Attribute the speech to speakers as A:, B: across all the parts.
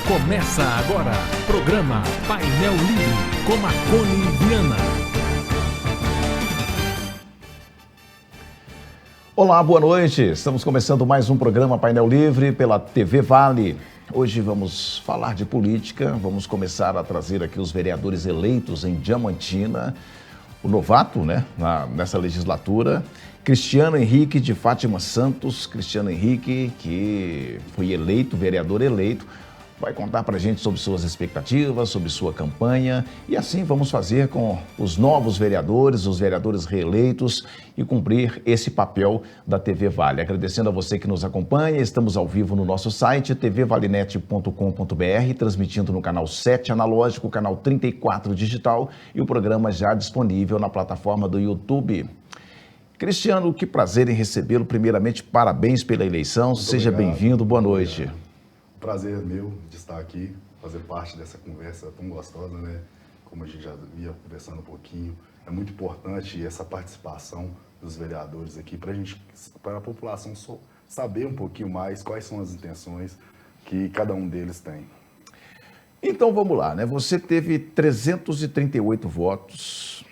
A: Começa agora, programa Painel Livre, com Marconi Viana.
B: Olá, boa noite. Estamos começando mais um programa Painel Livre pela TV Vale. Hoje vamos falar de política, vamos começar a trazer aqui os vereadores eleitos em Diamantina, o novato, nessa legislatura, Cristiano Henrique de Fátima Santos. Cristiano Henrique, que foi eleito, vereador eleito, vai contar para a gente sobre suas expectativas, sobre sua campanha, e assim vamos fazer com os novos vereadores, os vereadores reeleitos, e cumprir esse papel da TV Vale. Agradecendo a você que nos acompanha, estamos ao vivo no nosso site tvvalenet.com.br, transmitindo no canal 7 analógico, canal 34 digital, e o programa já disponível na plataforma do YouTube. Cristiano, que prazer em recebê-lo. Primeiramente, parabéns pela eleição.
C: Muito
B: Seja bem-vindo, boa noite.
C: Prazer meu de estar aqui, fazer parte dessa conversa tão gostosa, né? Como a gente já via conversando um pouquinho, é muito importante essa participação dos vereadores aqui para a população saber um pouquinho mais quais são as intenções que cada um deles tem.
B: Então vamos lá, né? Você teve 338 votos,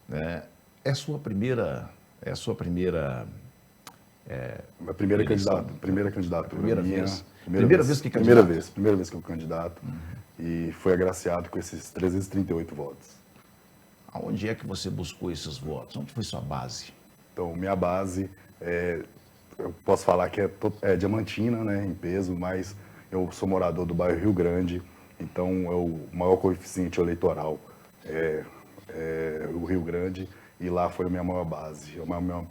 B: né? É a sua primeira
C: A primeira candidatura.
B: Primeira vez que candidato?
C: Primeira vez que eu candidato. E foi agraciado com esses 338 votos.
B: Aonde é que você buscou esses votos? Onde foi sua base?
C: Então, minha base, eu posso falar que é Diamantina, né, em peso, mas eu sou morador do bairro Rio Grande, então o maior coeficiente eleitoral é o Rio Grande, e lá foi a minha maior base.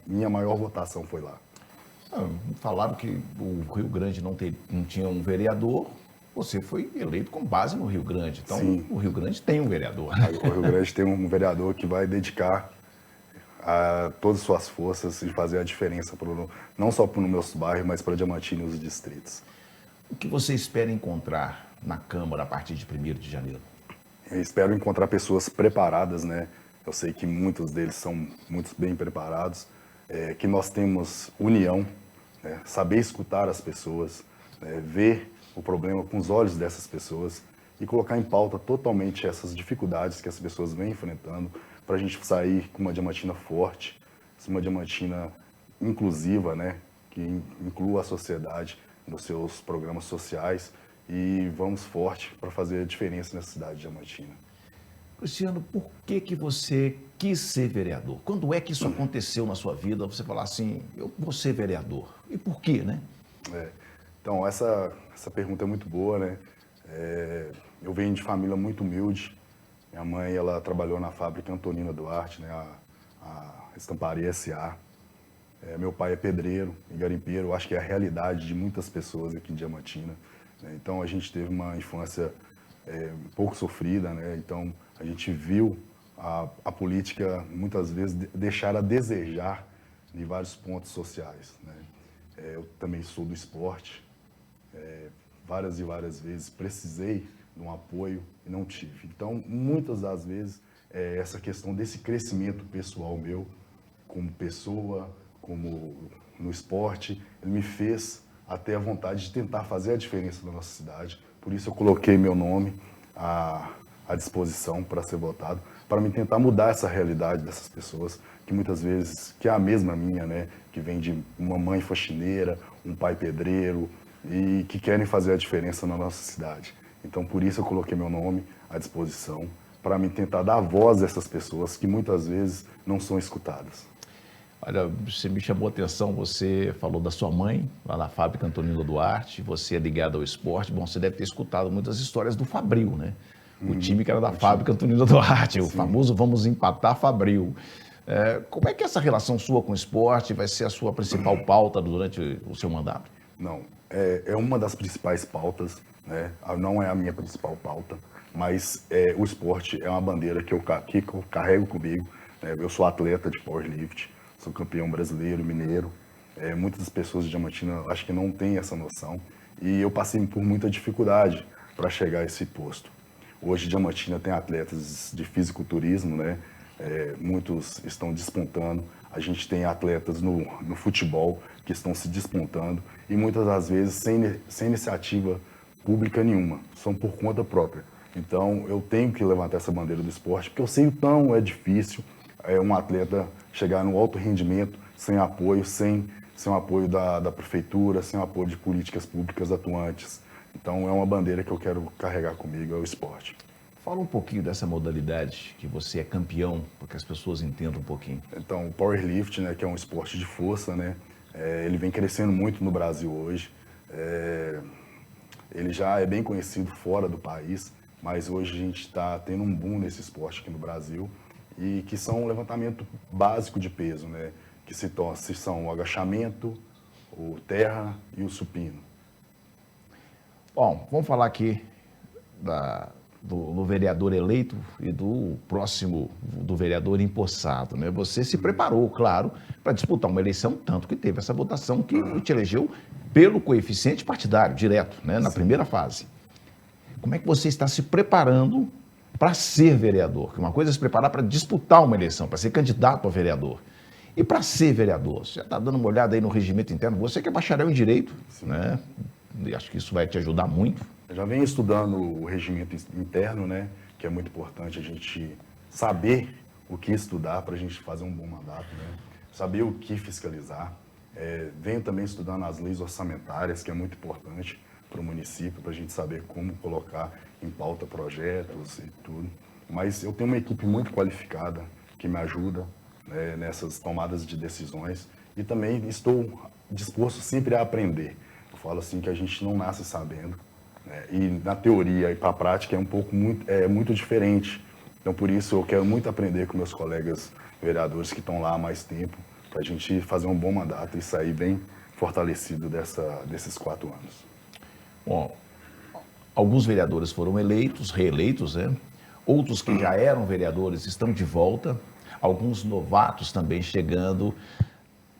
C: Minha maior votação foi lá.
B: Falaram que o Rio Grande não tinha um vereador, você foi eleito com base no Rio Grande. Então, sim, o Rio Grande tem um vereador.
C: O Rio Grande tem um vereador que vai dedicar todas as suas forças e fazer a diferença, não só para o meu bairro, mas para Diamantina e os distritos.
B: O que você espera encontrar na Câmara a partir de 1º de janeiro?
C: Eu espero encontrar pessoas preparadas, né? Eu sei que muitos deles são muito bem preparados, que nós temos união, né? Saber escutar as pessoas, ver o problema com os olhos dessas pessoas e colocar em pauta totalmente essas dificuldades que as pessoas vêm enfrentando para a gente sair com uma Diamantina forte, uma Diamantina inclusiva, né? Que inclua a sociedade nos seus programas sociais, e vamos forte para fazer a diferença nessa cidade de Diamantina.
B: Cristiano, por que você quis ser vereador? Quando é que isso aconteceu na sua vida? Você falar assim, eu vou ser vereador. E por quê, né?
C: Então, essa pergunta é muito boa, né? Eu venho de família muito humilde. Minha mãe, ela trabalhou na fábrica Antonina Duarte, né? A Estamparia S.A. Meu pai é pedreiro e garimpeiro. Acho que é a realidade de muitas pessoas aqui em Diamantina, né? Então, a gente teve uma infância um pouco sofrida, né? Então, a gente viu a política, muitas vezes, deixar a desejar em vários pontos sociais, né? Eu também sou do esporte, várias e várias vezes precisei de um apoio e não tive. Então, muitas das vezes, essa questão desse crescimento pessoal meu, como pessoa, como no esporte, ele me fez até a vontade de tentar fazer a diferença na nossa cidade. Por isso eu coloquei meu nome à disposição para ser votado, para me tentar mudar essa realidade dessas pessoas, que muitas vezes, que é a mesma minha, né, que vem de uma mãe faxineira, um pai pedreiro, e que querem fazer a diferença na nossa cidade. Então, por isso eu coloquei meu nome à disposição, para me tentar dar voz a essas pessoas que muitas vezes não são escutadas.
B: Olha, você me chamou a atenção, você falou da sua mãe, lá na fábrica Antonino Duarte, você é ligado ao esporte. Bom, você deve ter escutado muitas histórias do Fabril, né? O time que era da fábrica Antonino Duarte, o famoso vamos empatar Fabril. Como é que essa relação sua com o esporte vai ser a sua principal pauta durante o seu mandato?
C: Não, é uma das principais pautas, né? Não é a minha principal pauta, mas o esporte é uma bandeira que eu carrego comigo, né? Eu sou atleta de powerlift, sou campeão brasileiro, mineiro. Muitas pessoas de Diamantina acho que não têm essa noção, e eu passei por muita dificuldade para chegar a esse posto. Hoje Diamantina tem atletas de fisiculturismo, né? Muitos estão despontando. A gente tem atletas no futebol que estão se despontando, e muitas das vezes sem iniciativa pública nenhuma, são por conta própria. Então, eu tenho que levantar essa bandeira do esporte, porque eu sei o tão é difícil um atleta chegar no alto rendimento sem apoio, sem o apoio da prefeitura, sem o apoio de políticas públicas atuantes. Então, é uma bandeira que eu quero carregar comigo, é o esporte.
B: Fala um pouquinho dessa modalidade que você é campeão, para que as pessoas entendam um pouquinho.
C: Então, o powerlifting, né, que é um esporte de força, né, ele vem crescendo muito no Brasil hoje. Ele já é bem conhecido fora do país, mas hoje a gente está tendo um boom nesse esporte aqui no Brasil, e que são um levantamento básico de peso, né, que são o agachamento, o terra e o supino.
B: Bom, vamos falar aqui do vereador eleito e do próximo, do vereador empossado, né? Você se preparou, claro, para disputar uma eleição, tanto que teve essa votação que te elegeu pelo coeficiente partidário, direto, né? Na primeira fase. Como é que você está se preparando para ser vereador? Que uma coisa é se preparar para disputar uma eleição, para ser candidato a vereador. E para ser vereador, você já está dando uma olhada aí no regimento interno, você que é bacharel em Direito, né? E acho que isso vai te ajudar muito.
C: Eu já venho estudando o regimento interno, né? Que é muito importante a gente saber o que estudar para a gente fazer um bom mandato, né? Saber o que fiscalizar. Venho também estudando as leis orçamentárias, que é muito importante para o município, para a gente saber como colocar em pauta projetos e tudo. Mas eu tenho uma equipe muito qualificada que me ajuda, né, nessas tomadas de decisões, e também estou disposto sempre a aprender. Eu falo assim que a gente não nasce sabendo, né, e na teoria e para a prática é muito diferente. Então por isso eu quero muito aprender com meus colegas vereadores que estão lá há mais tempo, para a gente fazer um bom mandato e sair bem fortalecido desses 4 anos.
B: Bom, alguns vereadores foram eleitos, reeleitos, né? Outros que já eram vereadores estão de volta, alguns novatos também chegando.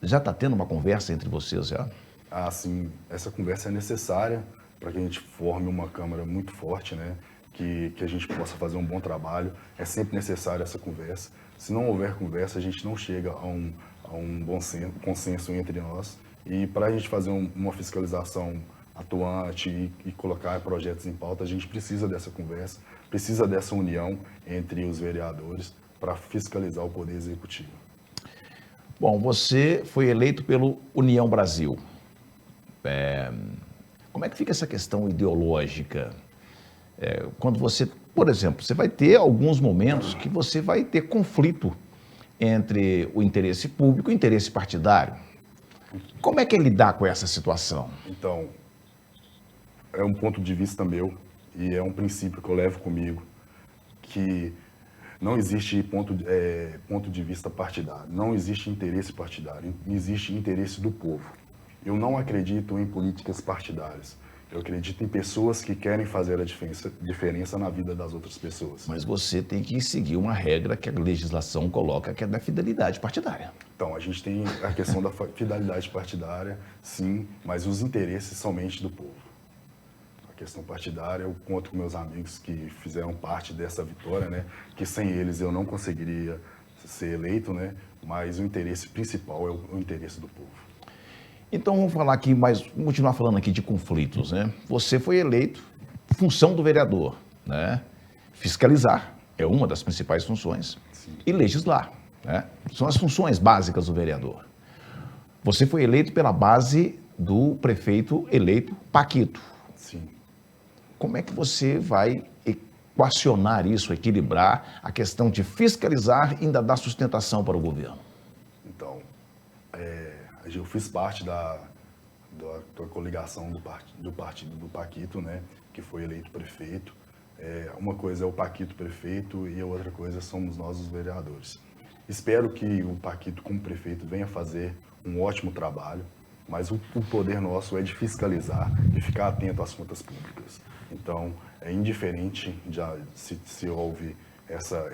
B: Já está tendo uma conversa entre vocês já?
C: Ah, sim, essa conversa é necessária para que a gente forme uma Câmara muito forte, né? Que a gente possa fazer um bom trabalho. É sempre necessária essa conversa. Se não houver conversa, a gente não chega a um bom consenso entre nós. E para a gente fazer uma fiscalização atuante e colocar projetos em pauta, a gente precisa dessa conversa, precisa dessa união entre os vereadores para fiscalizar o Poder Executivo.
B: Bom, você foi eleito pelo União Brasil. Como é que fica essa questão ideológica? Quando você, por exemplo, você vai ter alguns momentos que você vai ter conflito entre o interesse público e o interesse partidário. Como é que é lidar com essa situação?
C: Então, é um ponto de vista meu e é um princípio que eu levo comigo, que não existe ponto de vista partidário, não existe interesse partidário, existe interesse do povo. Eu não acredito em políticas partidárias. Eu acredito em pessoas que querem fazer a diferença na vida das outras pessoas.
B: Mas você tem que seguir uma regra que a legislação coloca, que é da fidelidade partidária.
C: Então, a gente tem a questão da fidelidade partidária, sim, mas os interesses somente do povo. A questão partidária, eu conto com meus amigos que fizeram parte dessa vitória, né? Que sem eles eu não conseguiria ser eleito, né? Mas o interesse principal é o interesse do povo.
B: Então vamos falar aqui, continuar falando aqui de conflitos, né? Você foi eleito, função do vereador, né? Fiscalizar é uma das principais funções. Sim. E legislar, né? São as funções básicas do vereador. Você foi eleito pela base do prefeito eleito Paquito.
C: Sim.
B: Como é que você vai equacionar isso, equilibrar a questão de fiscalizar e ainda dar sustentação para o governo?
C: Então, eu fiz parte da coligação do partido do Paquito, né, que foi eleito prefeito. Uma coisa é o Paquito prefeito e a outra coisa somos nós os vereadores. Espero que o Paquito, como prefeito, venha fazer um ótimo trabalho, mas o poder nosso é de fiscalizar e ficar atento às contas públicas. Então, é indiferente se houve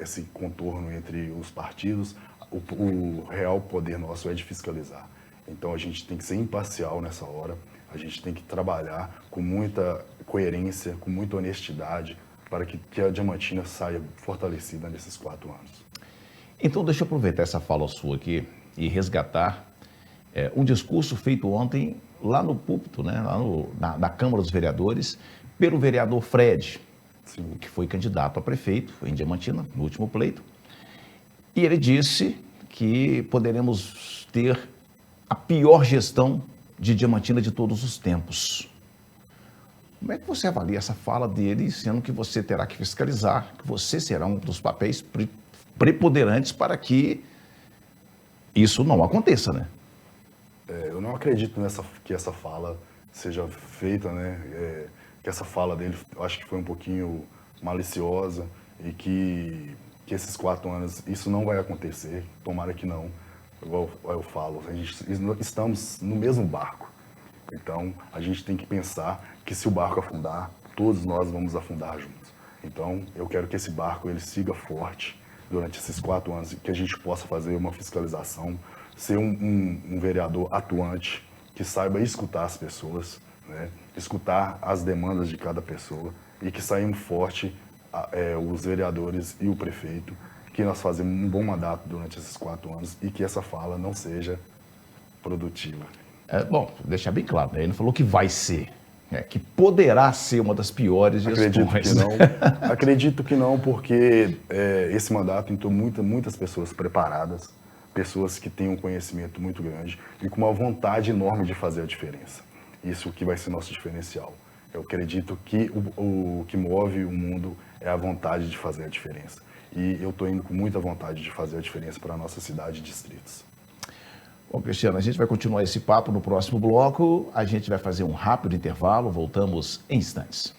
C: esse contorno entre os partidos, o real poder nosso é de fiscalizar. Então, a gente tem que ser imparcial nessa hora, a gente tem que trabalhar com muita coerência, com muita honestidade, para que a Diamantina saia fortalecida nesses 4 anos.
B: Então, deixa eu aproveitar essa fala sua aqui e resgatar um discurso feito ontem lá no púlpito, né, lá na Câmara dos Vereadores, pelo vereador Fred,
C: Sim.
B: que foi candidato a prefeito em Diamantina, no último pleito, e ele disse que poderemos ter a pior gestão de Diamantina de todos os tempos. Como é que você avalia essa fala dele, sendo que você terá que fiscalizar, que você será um dos papéis preponderantes para que isso não aconteça, né?
C: Eu não acredito que essa fala seja feita, né? Que essa fala dele, eu acho que foi um pouquinho maliciosa e que esses 4 anos isso não vai acontecer. Tomara que não. Igual eu falo, estamos no mesmo barco. Então, a gente tem que pensar que se o barco afundar, todos nós vamos afundar juntos. Então, eu quero que esse barco ele siga forte durante esses 4 anos, que a gente possa fazer uma fiscalização, ser um vereador atuante, que saiba escutar as pessoas, né? Escutar as demandas de cada pessoa e que saímos forte, os vereadores e o prefeito, que nós fazemos um bom mandato durante esses 4 anos e que essa fala não seja produtiva.
B: Bom, deixar bem claro, né? Ele não falou que vai ser, que poderá ser uma das piores
C: Acredito
B: gestões.
C: que não. Acredito que não, porque esse mandato entrou muitas pessoas preparadas, pessoas que têm um conhecimento muito grande e com uma vontade enorme de fazer a diferença. Isso que vai ser nosso diferencial. Eu acredito que o que move o mundo é a vontade de fazer a diferença. E eu estou indo com muita vontade de fazer a diferença para a nossa cidade e distritos.
B: Bom, Cristiano, a gente vai continuar esse papo no próximo bloco. A gente vai fazer um rápido intervalo. Voltamos em instantes.